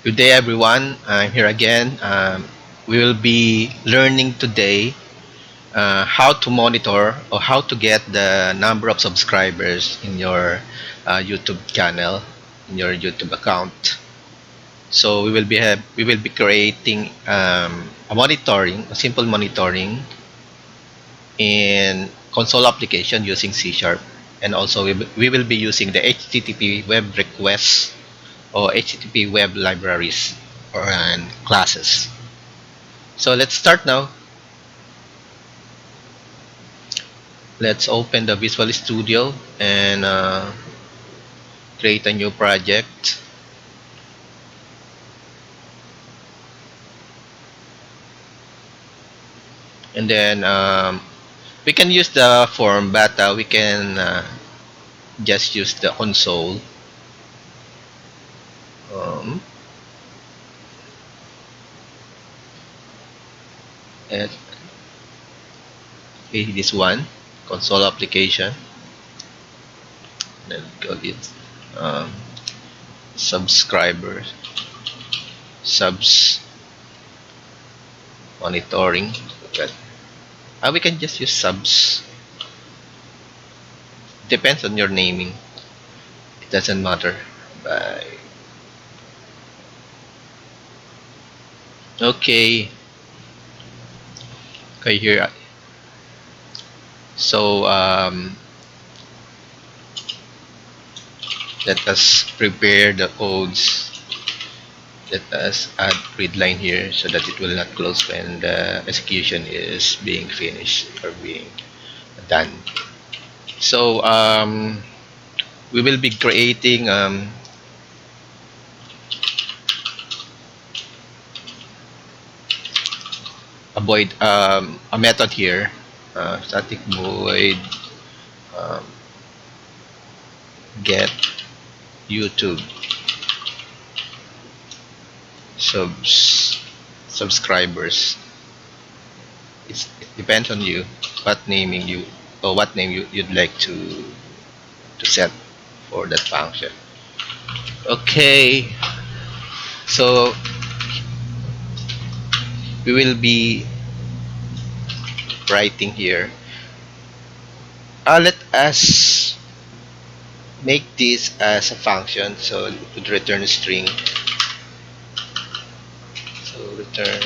Good day, everyone. I'm here again. We will be learning today how to monitor or how to get the number of subscribers in your YouTube channel, in your YouTube account. So we will be creating a simple monitoring in console application using C Sharp, and also we will be using the HTTP web requests or HTTP web libraries or classes. So let's start now. Let's open the Visual Studio and create a new project. And then we can use the form, but we can just use the console. Um, and okay, this one, console application. Then call it um, subscribers, subs monitoring. But we can just use subs. Depends on your naming. It doesn't matter. But okay, okay here. So let us prepare the codes. Let us add read line here so that it will not close when the execution is being finished or being done. So we will be creating a method here, static void um, get YouTube subscribers. It depends on you what naming you or what name you'd like to set for that function. Okay, so we will be writing here. Let us make this as a function, so it would return a string. So return,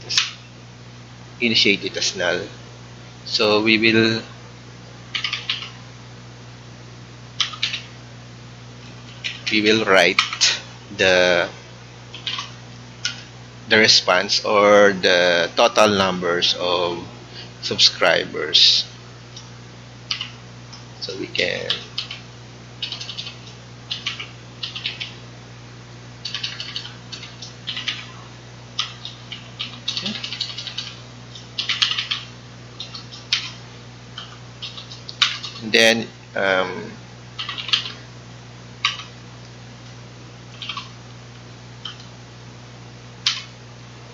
just initiate it as null. So we will write the the response or the total numbers of subscribers. So we can then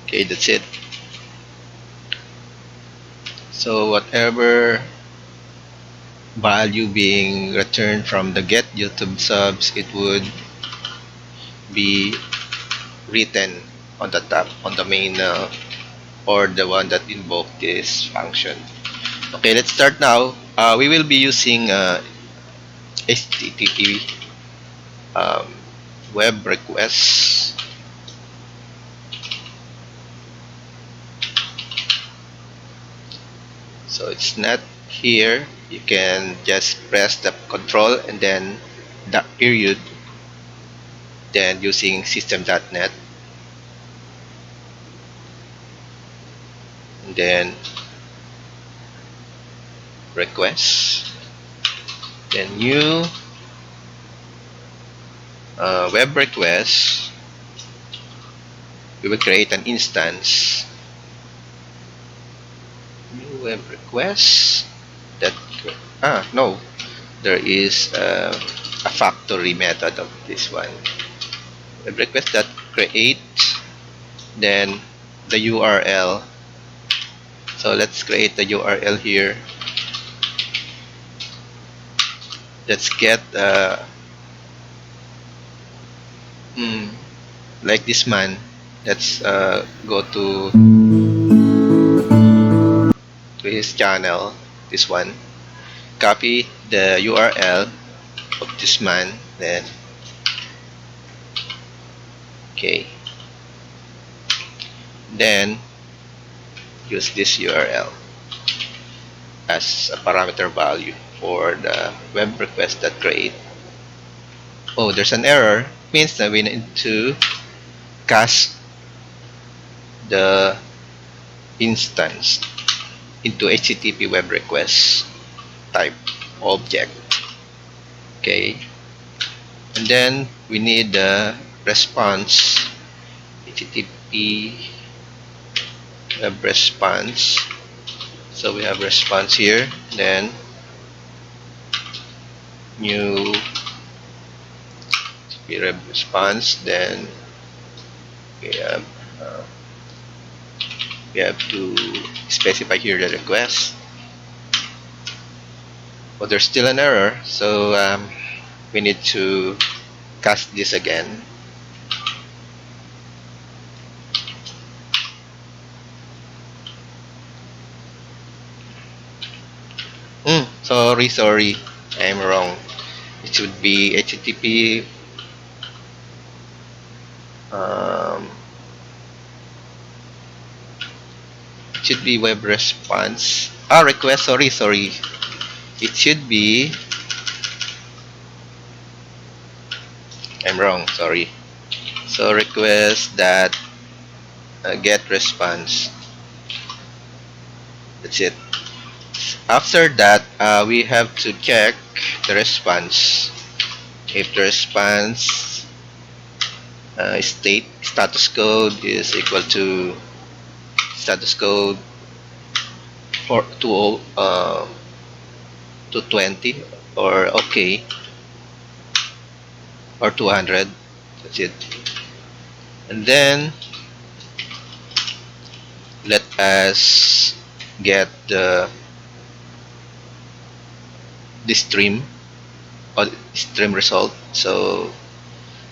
okay, that's it. So whatever value being returned from the get YouTube subs, it would be written on the top on the main or the one that invoked this function. Okay, let's start now. We will be using HTTP um, web requests. So it's not here. You can just press the control and then that period, then using system.net, and then requests, then new web request. We will create an instance, new web request that no, there is a factory method of this one. Web request that create, then the URL. So let's create the URL here. Let's get mm, like this man. Let's go to his channel. This one. Copy the URL of this man. Then okay. Then use this URL as a parameter value for the web request that create. Oh, there's an error. Means that we need to cast the instance into HTTP web request type object. Okay, and then we need the response HTTP web response. So we have response here, then new web response, then we have uh, we have to specify here the request. But there's still an error, so we need to cast this again. Sorry, I'm wrong. It should be HTTP it should be web response. Request. Sorry. It should be. I'm wrong. Sorry. So request that get response. That's it. After that, we have to check the response. If the response status code is equal to status code for 220 or okay or 200, that's it. And then let us get the stream or stream result. So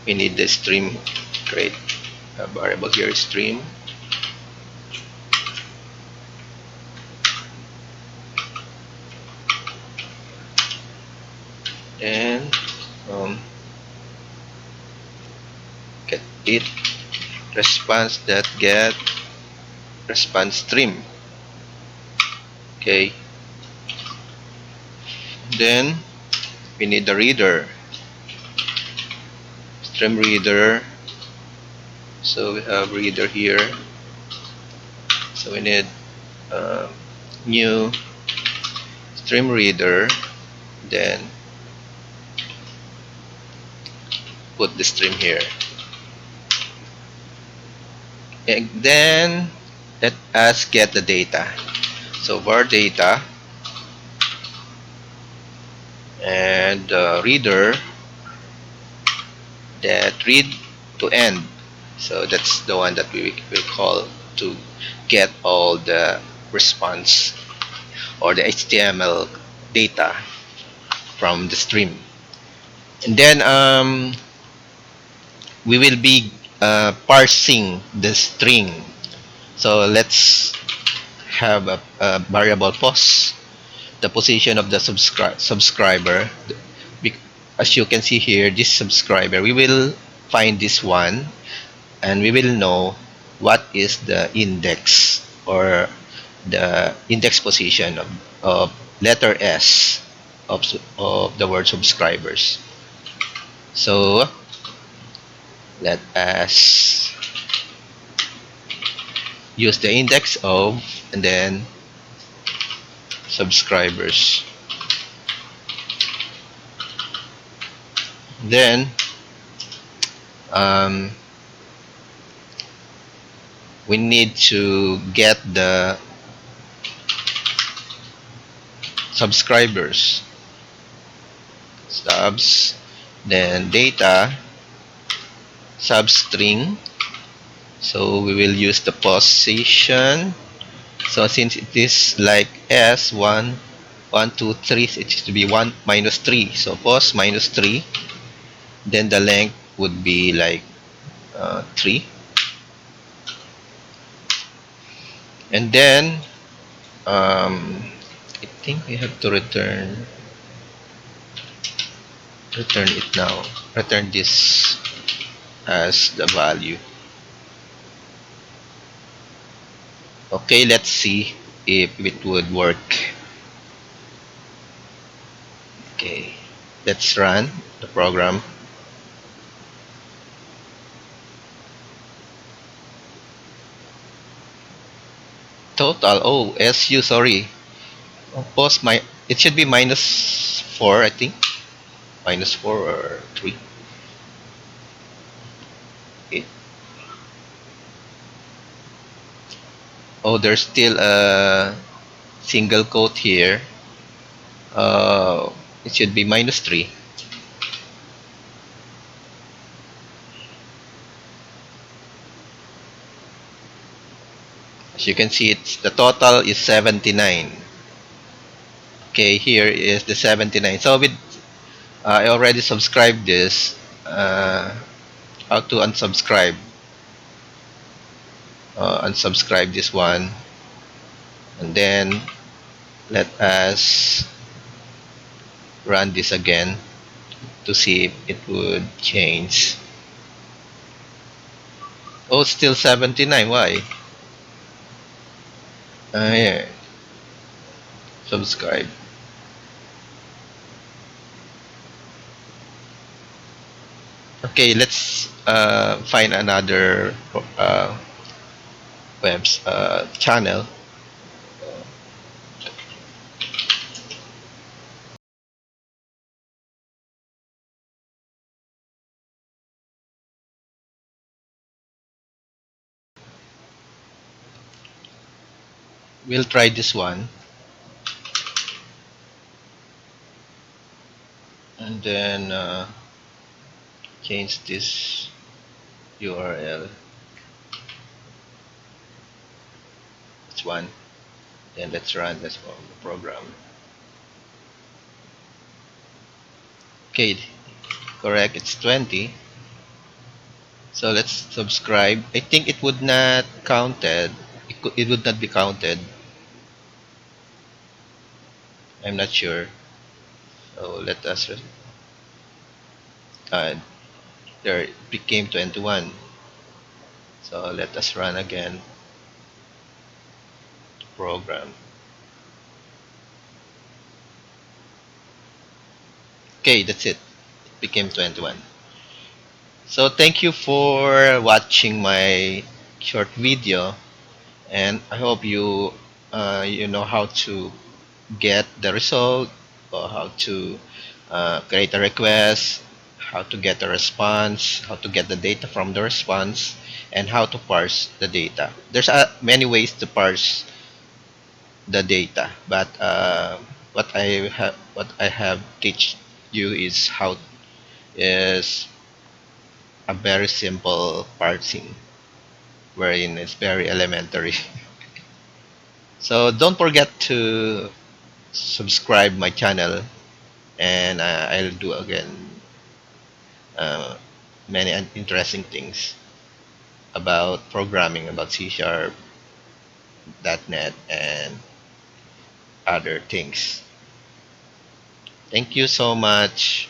we need the stream, create a variable here, stream. And get it response that get response stream. Okay, then we need the reader, stream reader. So we have reader here, so we need new stream reader, then put the stream here, and then let us get the data. So var data and reader that read to end. So that's the one that we will call to get all the response or the HTML data from the stream. And then we will be parsing the string. So let's have a variable post the position of the subscriber. As you can see here, this subscriber, we will find this one and we will know what is the index or the index position of letter S of the word subscribers. So let us use the index of and then subscribers. Then we need to get the subscribers, subs, then data substring. So we will use the position. So since it is like S1 1 2 3, it should be 1 minus 3, so pos minus 3, then the length would be like 3, and then I think we have to return it now. Return this as the value. Okay, let's see if it would work. Okay, let's run the program. Total. Oh, SU. Sorry. Oh, post my. It should be -4, I think. -4 or 3. It, oh, there's still a single quote here. Uh, it should be -3. As you can see, it's the total is 79. Okay, here is the 79. So with I already subscribed this. How to unsubscribe? Unsubscribe this one, and then let us run this again to see if it would change. Oh, it's still 79. Why? Yeah, subscribe. Okay, let's find another webs channel. We'll try this one, and then change this URL. This one. Then let's run this program. Okay, correct. It's 20. So let's subscribe. I think it would not counted. It would not be counted. I'm not sure. So let us. Uh, there it became 21. So let us run again. Program. Okay, that's it. It became 21. So thank you for watching my short video, and I hope you know how to get the result, or how to create a request, how to get a response, how to get the data from the response, and how to parse the data. There's many ways to parse the data, but what I have teach you is a very simple parsing, wherein it's very elementary. So don't forget to subscribe my channel, and I'll do again uh, many interesting things about programming, about C Sharp, .NET, and other things. Thank you so much.